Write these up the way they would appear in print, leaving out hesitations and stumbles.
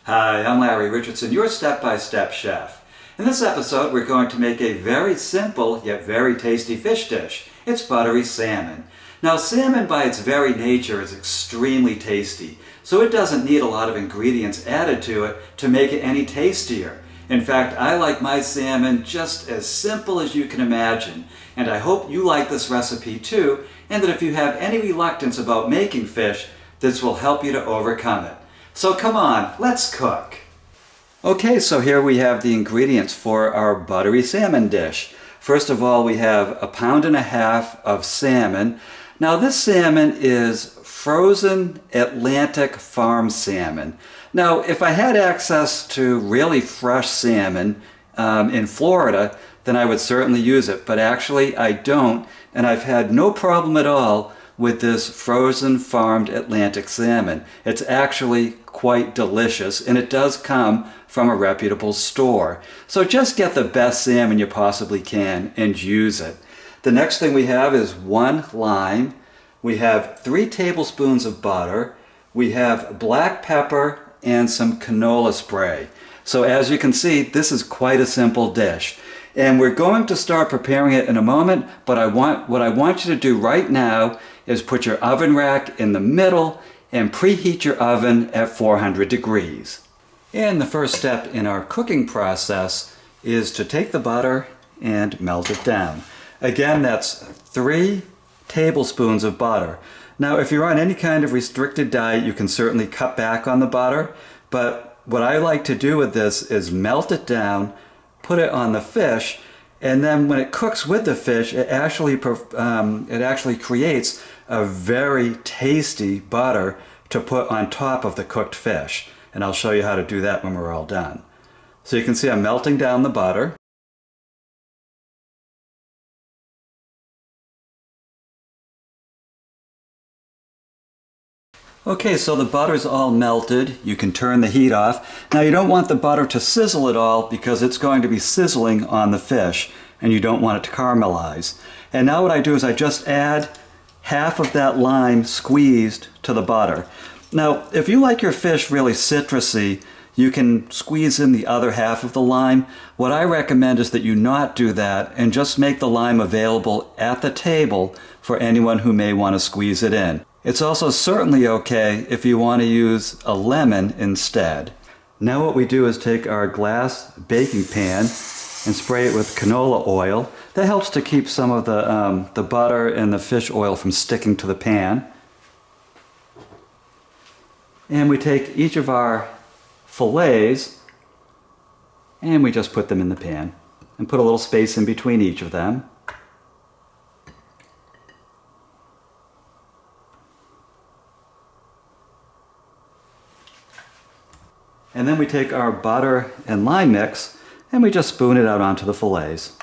Hi, I'm Larry Richardson, your step-by-step chef. In this episode, we're going to make a very simple yet very tasty fish dish. It's buttery salmon. Now, salmon by its very nature is extremely tasty, so it doesn't need a lot of ingredients added to it to make it any tastier. In fact, I like my salmon just as simple as you can imagine, and I hope you like this recipe too, and that if you have any reluctance about making fish, this will help you to overcome it. So come on, let's cook. Okay, so here we have the ingredients for our buttery salmon dish. First of all, we have 1.5 pounds of salmon. Now this salmon is frozen Atlantic farm salmon. Now, if I had access to really fresh salmon in Florida, then I would certainly use it, but actually I don't, and I've had no problem at all with this frozen farmed Atlantic salmon. It's actually quite delicious, and it does come from a reputable store. So just get the best salmon you possibly can and use it. The next thing we have is 1 lime. We have 3 tablespoons of butter. We have black pepper and some canola spray. So as you can see, this is quite a simple dish. And we're going to start preparing it in a moment, but what I want you to do right now is put your oven rack in the middle and preheat your oven at 400 degrees. And the first step in our cooking process is to take the butter and melt it down. Again, that's 3 tablespoons of butter. Now, if you're on any kind of restricted diet, you can certainly cut back on the butter, but what I like to do with this is melt it down, put it on the fish, and then when it cooks with the fish, it actually creates a very tasty butter to put on top of the cooked fish. And I'll show you how to do that when we're all done. So you can see I'm melting down the butter. Okay, so the butter's all melted. You can turn the heat off. Now you don't want the butter to sizzle at all because it's going to be sizzling on the fish and you don't want it to caramelize. And now what I do is I just add half of that lime squeezed to the butter. Now, if you like your fish really citrusy, you can squeeze in the other half of the lime. What I recommend is that you not do that and just make the lime available at the table for anyone who may want to squeeze it in. It's also certainly okay if you want to use a lemon instead. Now what we do is take our glass baking pan and spray it with canola oil. That helps to keep some of the butter and the fish oil from sticking to the pan. And we take each of our fillets and we just put them in the pan and put a little space in between each of them. And then we take our butter and lime mix and we just spoon it out onto the fillets.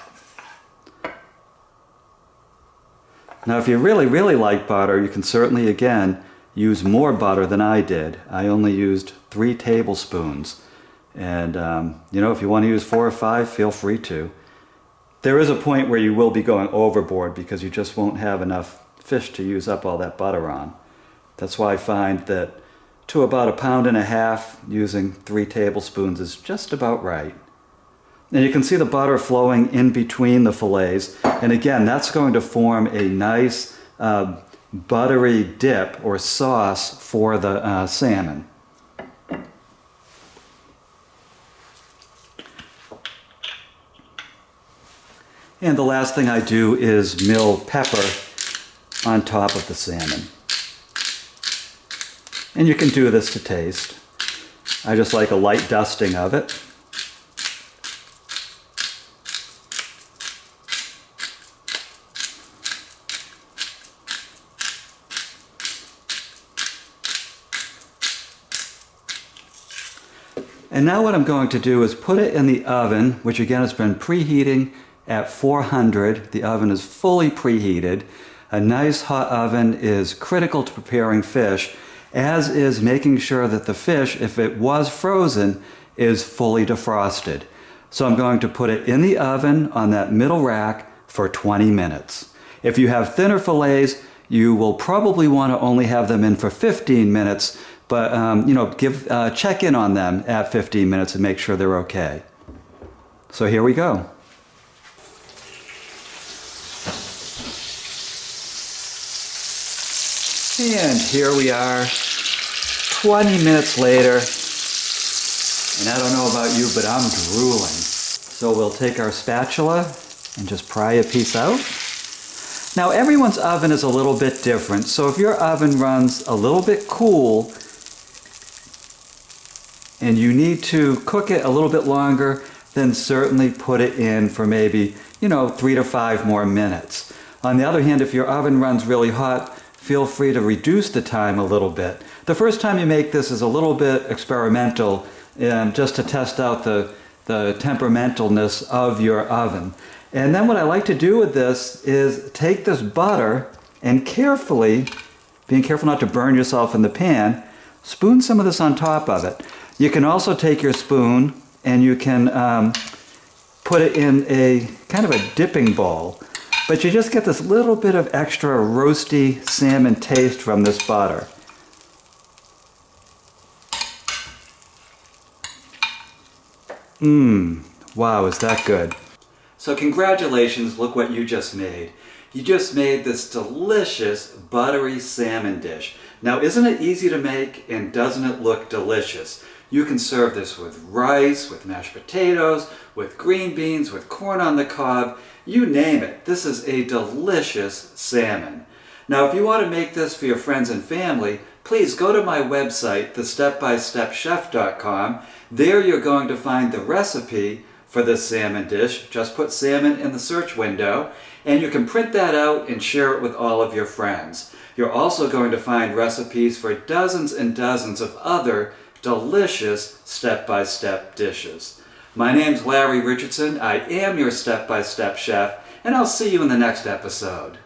Now if you really like butter, you can certainly again use more butter than I did. I only used 3 tablespoons. And if you want to use 4 or 5, feel free to. There is a point where you will be going overboard because you just won't have enough fish to use up all that butter on. That's why I find that to about 1.5 pounds, using 3 tablespoons is just about right. And you can see the butter flowing in between the fillets. And again, that's going to form a nice buttery dip or sauce for the salmon. And the last thing I do is mill pepper on top of the salmon. And you can do this to taste. I just like a light dusting of it. And now what I'm going to do is put it in the oven, which again has been preheating at 400. The oven is fully preheated. A nice hot oven is critical to preparing fish, as is making sure that the fish, if it was frozen, is fully defrosted. So I'm going to put it in the oven on that middle rack for 20 minutes. If you have thinner fillets, you will probably want to only have them in for 15 minutes, But, you know, check in on them at 15 minutes and make sure they're okay. So here we go. And here we are, 20 minutes later, and I don't know about you, but I'm drooling. So we'll take our spatula and just pry a piece out. Now everyone's oven is a little bit different, so if your oven runs a little bit cool and you need to cook it a little bit longer, then certainly put it in for maybe, 3 to 5 more minutes. On the other hand, if your oven runs really hot, feel free to reduce the time a little bit. The first time you make this is a little bit experimental, just to test out the temperamentalness of your oven. And then what I like to do with this is take this butter and carefully, being careful not to burn yourself in the pan, spoon some of this on top of it. You can also take your spoon and you can put it in a kind of a dipping bowl. But you just get this little bit of extra roasty salmon taste from this butter. Wow, is that good. So congratulations, look what you just made. You just made this delicious buttery salmon dish. Now isn't it easy to make and doesn't it look delicious? You can serve this with rice, with mashed potatoes, with green beans, with corn on the cob. You name it, this is a delicious salmon. Now if you want to make this for your friends and family, please go to my website, thestepbystepchef.com. There you're going to find the recipe for this salmon dish. Just put salmon in the search window and you can print that out and share it with all of your friends. You're also going to find recipes for dozens and dozens of other delicious step-by-step dishes. My name's Larry Richardson. I am your step-by-step chef, and I'll see you in the next episode.